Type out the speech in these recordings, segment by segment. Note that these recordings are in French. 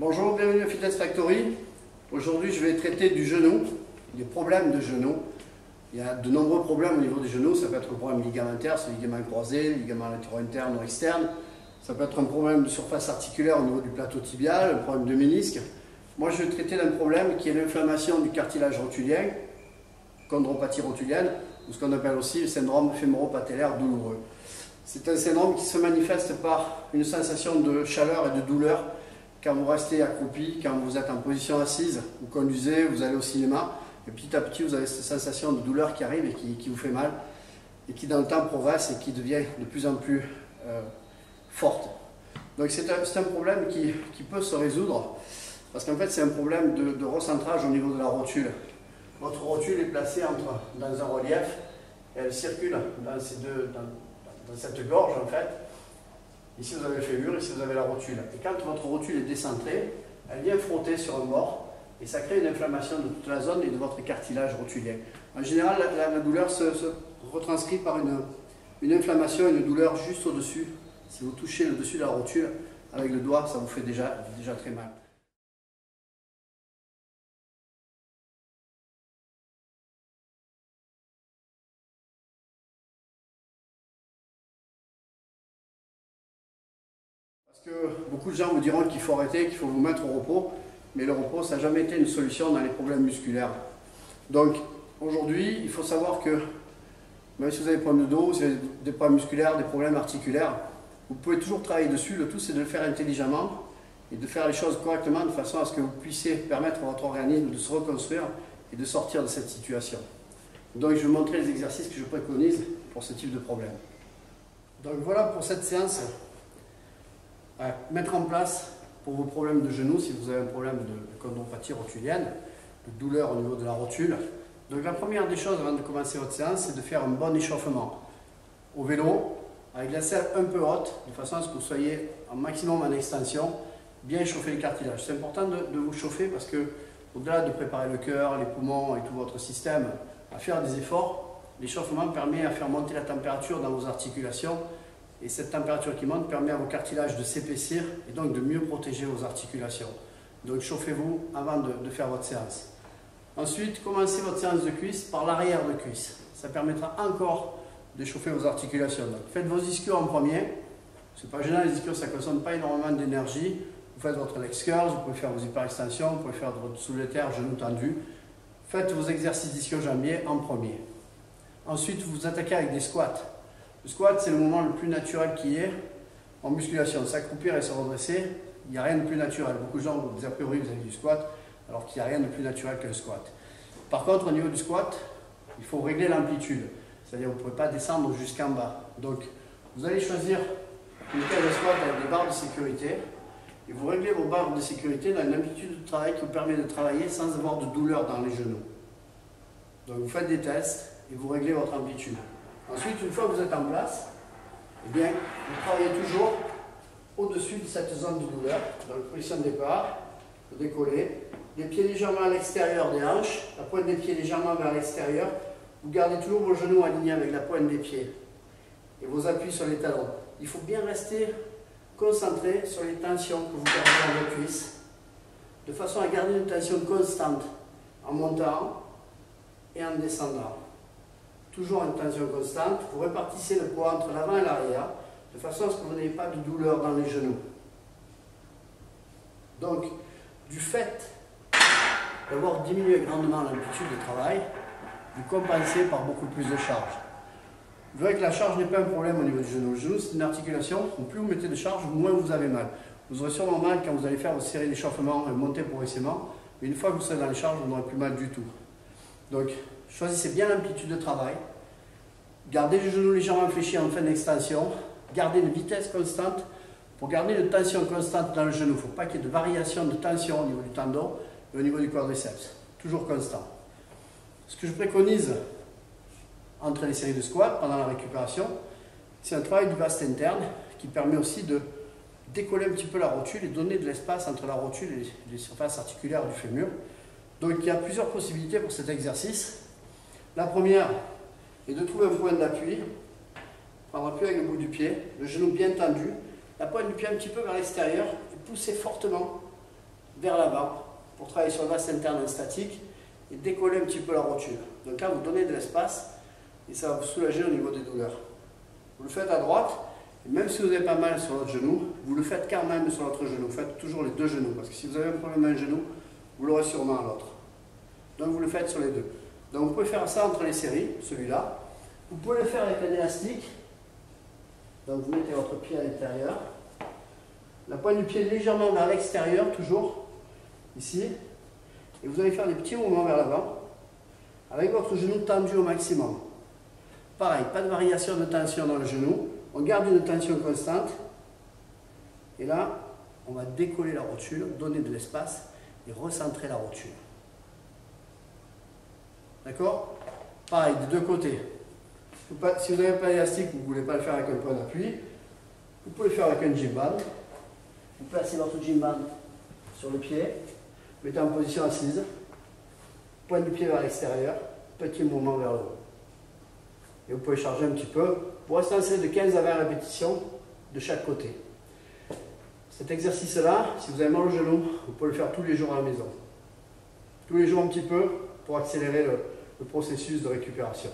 Bonjour, bienvenue à Fitness Factory. Aujourd'hui, je vais traiter du genou, des problèmes de genou. Il y a de nombreux problèmes au niveau du genou. Ça peut être un problème ligamentaire, c'est ligament croisé, ligament latéraux interne ou externe. Ça peut être un problème de surface articulaire au niveau du plateau tibial, un problème de ménisque. Moi, je vais traiter d'un problème qui est l'inflammation du cartilage rotulien, chondropathie rotulienne, ou ce qu'on appelle aussi le syndrome fémoro-patellaire douloureux. C'est un syndrome qui se manifeste par une sensation de chaleur et de douleur quand vous restez accroupi, quand vous êtes en position assise, vous conduisez, vous allez au cinéma, et petit à petit vous avez cette sensation de douleur qui arrive et qui vous fait mal, et qui dans le temps progresse et qui devient de plus en plus forte. Donc c'est un problème qui peut se résoudre, parce qu'en fait c'est un problème de recentrage au niveau de la rotule. Votre rotule est placée dans un relief, et elle circule dans cette gorge en fait. Ici vous avez le fémur, ici vous avez la rotule. Et quand votre rotule est décentrée, elle vient frotter sur un bord et ça crée une inflammation de toute la zone et de votre cartilage rotulien. En général, la douleur se retranscrit par une inflammation, une douleur juste au-dessus. Si vous touchez le dessus de la rotule avec le doigt, ça vous fait déjà très mal. Parce que beaucoup de gens vous diront qu'il faut arrêter, qu'il faut vous mettre au repos, mais le repos, ça n'a jamais été une solution dans les problèmes musculaires. Donc aujourd'hui, il faut savoir que même si vous avez des problèmes de dos, si vous avez des problèmes musculaires, des problèmes articulaires, vous pouvez toujours travailler dessus. Le tout, c'est de le faire intelligemment et de faire les choses correctement de façon à ce que vous puissiez permettre à votre organisme de se reconstruire et de sortir de cette situation. Donc je vais vous montrer les exercices que je préconise pour ce type de problème. Donc voilà pour cette séance. À mettre en place pour vos problèmes de genoux, si vous avez un problème de chondropathie rotulienne, de douleur au niveau de la rotule. Donc la première des choses avant de commencer votre séance, c'est de faire un bon échauffement au vélo, avec la selle un peu haute, de façon à ce que vous soyez en maximum en extension, bien échauffer les cartilages. C'est important de vous chauffer parce que, au-delà de préparer le cœur, les poumons et tout votre système à faire des efforts, l'échauffement permet à faire monter la température dans vos articulations. Et cette température qui monte permet à vos cartilages de s'épaissir et donc de mieux protéger vos articulations. Donc chauffez-vous avant de faire votre séance. Ensuite, commencez votre séance de cuisse par l'arrière de cuisse. Ça permettra encore de chauffer vos articulations. Donc, faites vos ischios en premier. C'est pas gênant, les ischios ça ne consomme pas énormément d'énergie. Vous faites votre legs curls, vous pouvez faire vos hyperextensions, vous pouvez faire votre soulevé de terre, genoux tendus. Faites vos exercices d'ischio-jambiers en premier. Ensuite, vous vous attaquez avec des squats. Le squat, c'est le moment le plus naturel qui est en musculation. S'accroupir et se redresser, il n'y a rien de plus naturel. Beaucoup de gens vous disent a priori vous avez du squat, alors qu'il n'y a rien de plus naturel que le squat. Par contre, au niveau du squat, il faut régler l'amplitude. C'est-à-dire que vous ne pouvez pas descendre jusqu'en bas. Donc, vous allez choisir une cage de squat avec des barres de sécurité et vous réglez vos barres de sécurité dans une amplitude de travail qui vous permet de travailler sans avoir de douleur dans les genoux. Donc, vous faites des tests et vous réglez votre amplitude. Ensuite, une fois que vous êtes en place, eh bien, vous travaillez toujours au-dessus de cette zone de douleur. Dans la position de départ, vous décollez, les pieds légèrement à l'extérieur des hanches, la pointe des pieds légèrement vers l'extérieur. Vous gardez toujours vos genoux alignés avec la pointe des pieds et vos appuis sur les talons. Il faut bien rester concentré sur les tensions que vous gardez dans vos cuisses, de façon à garder une tension constante en montant et en descendant. Toujours une tension constante, vous répartissez le poids entre l'avant et l'arrière, de façon à ce que vous n'ayez pas de douleur dans les genoux. Donc, du fait d'avoir diminué grandement l'amplitude de travail, vous compensez par beaucoup plus de charge. Vous verrez que la charge n'est pas un problème au niveau du genou. Le genou, c'est une articulation, plus vous mettez de charge, moins vous avez mal. Vous aurez sûrement mal quand vous allez faire vos séries d'échauffement et monter progressivement, mais une fois que vous serez dans les charges, vous n'aurez plus mal du tout. Donc, choisissez bien l'amplitude de travail, gardez les genoux légèrement fléchis en fin d'extension, gardez une vitesse constante pour garder une tension constante dans le genou. Il ne faut pas qu'il y ait de variation de tension au niveau du tendon et au niveau du quadriceps, toujours constant. Ce que je préconise entre les séries de squats pendant la récupération, c'est un travail du vaste interne qui permet aussi de décoller un petit peu la rotule et donner de l'espace entre la rotule et les surfaces articulaires du fémur. Donc il y a plusieurs possibilités pour cet exercice. La première est de trouver un point d'appui, prendre appui avec le bout du pied, le genou bien tendu, la pointe du pied un petit peu vers l'extérieur et pousser fortement vers l'avant pour travailler sur le vaste interne statique et décoller un petit peu la rotule. Donc là, vous donnez de l'espace et ça va vous soulager au niveau des douleurs. Vous le faites à droite, et même si vous avez pas mal sur l'autre genou, vous le faites quand même sur l'autre genou. Vous faites toujours les deux genoux, parce que si vous avez un problème à un genou, vous l'aurez sûrement à l'autre. Donc vous le faites sur les deux. Donc vous pouvez faire ça entre les séries, celui-là. Vous pouvez le faire avec un élastique. Donc vous mettez votre pied à l'intérieur. La pointe du pied légèrement vers l'extérieur, toujours, ici. Et vous allez faire des petits mouvements vers l'avant, avec votre genou tendu au maximum. Pareil, pas de variation de tension dans le genou. On garde une tension constante. Et là, on va décoller la rotule, donner de l'espace et recentrer la rotule. D'accord? Pareil, des deux côtés. Si vous n'avez pas d'élastique, vous ne voulez pas le faire avec un point d'appui, vous pouvez le faire avec un gym band. Vous placez votre gym band sur le pied, mettez en position assise, pointe du pied vers l'extérieur, petit mouvement vers le haut. Et vous pouvez charger un petit peu pour rester en série de 15 à 20 répétitions de chaque côté. Cet exercice-là, si vous avez mal au genou, vous pouvez le faire tous les jours à la maison. Tous les jours un petit peu pour accélérer le processus de récupération.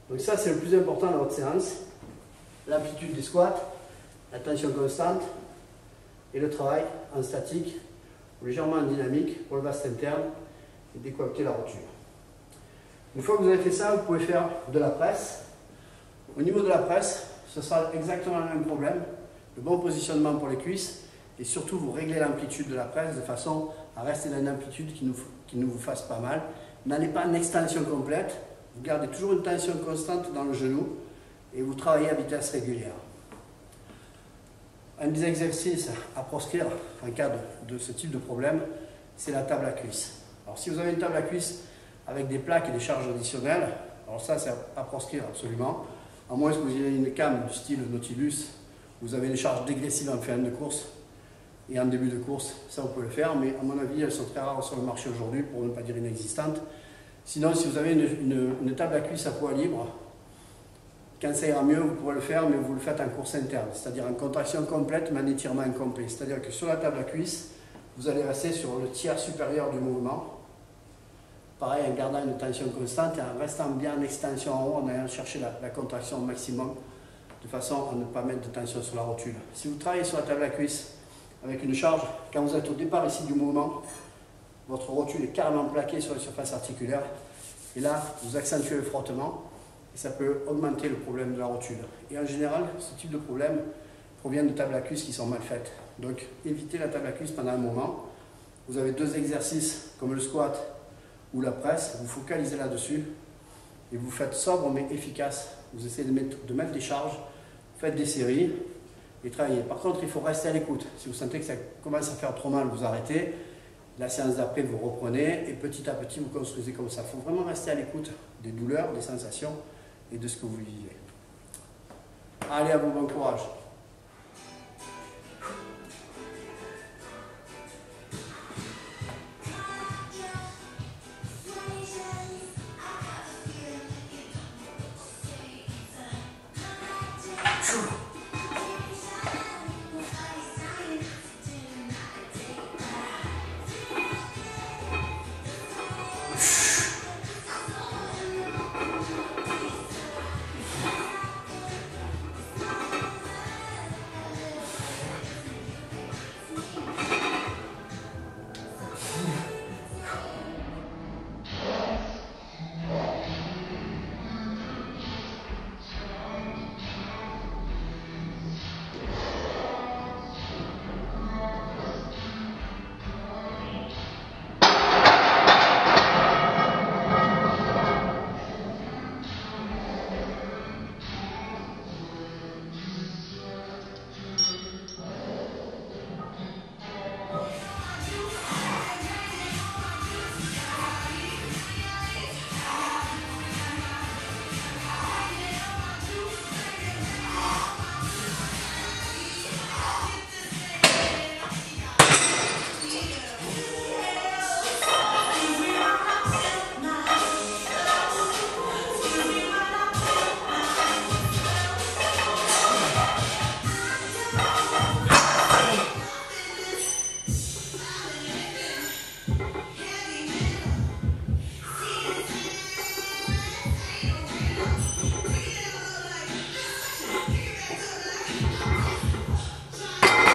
Donc ça, c'est le plus important dans votre séance. L'amplitude des squats, la tension constante et le travail en statique ou légèrement en dynamique pour le vaste interne et décoacter la rotule. Une fois que vous avez fait ça, vous pouvez faire de la presse. Au niveau de la presse, ce sera exactement le même problème. Le bon positionnement pour les cuisses et surtout vous réglez l'amplitude de la presse de façon à rester dans une amplitude qui ne vous fasse pas mal. N'allez pas en extension complète, vous gardez toujours une tension constante dans le genou et vous travaillez à vitesse régulière. Un des exercices à proscrire en cas de ce type de problème, c'est la table à cuisse. Alors si vous avez une table à cuisse avec des plaques et des charges additionnelles, alors ça c'est à proscrire absolument, à moins que vous ayez une cam du style Nautilus, vous avez une charge dégressive en fin de course et en début de course, ça vous pouvez le faire, mais à mon avis elles sont très rares sur le marché aujourd'hui, pour ne pas dire inexistantes. Sinon, si vous avez une table à cuisse à poids libre, quand ça ira mieux, vous pourrez le faire, mais vous le faites en course interne, c'est-à-dire en contraction complète, mais en étirement incomplet. C'est-à-dire que sur la table à cuisse, vous allez rester sur le tiers supérieur du mouvement. Pareil, en gardant une tension constante et en restant bien en extension en haut, en allant chercher la contraction au maximum, de façon à ne pas mettre de tension sur la rotule. Si vous travaillez sur la table à cuisse avec une charge, quand vous êtes au départ ici du mouvement, votre rotule est carrément plaquée sur la surface articulaire. Et là, vous accentuez le frottement et ça peut augmenter le problème de la rotule. Et en général, ce type de problème provient de tables à cuisse qui sont mal faites. Donc, évitez la table à cuisse pendant un moment. Vous avez deux exercices comme le squat ou la presse. Vous focalisez là-dessus et vous faites sobre mais efficace. Vous essayez de mettre des charges, faites des séries et travaillez. Par contre, il faut rester à l'écoute. Si vous sentez que ça commence à faire trop mal, vous arrêtez. La séance d'après, vous reprenez et petit à petit, vous construisez comme ça. Il faut vraiment rester à l'écoute des douleurs, des sensations et de ce que vous vivez. Allez, à vous, bon courage.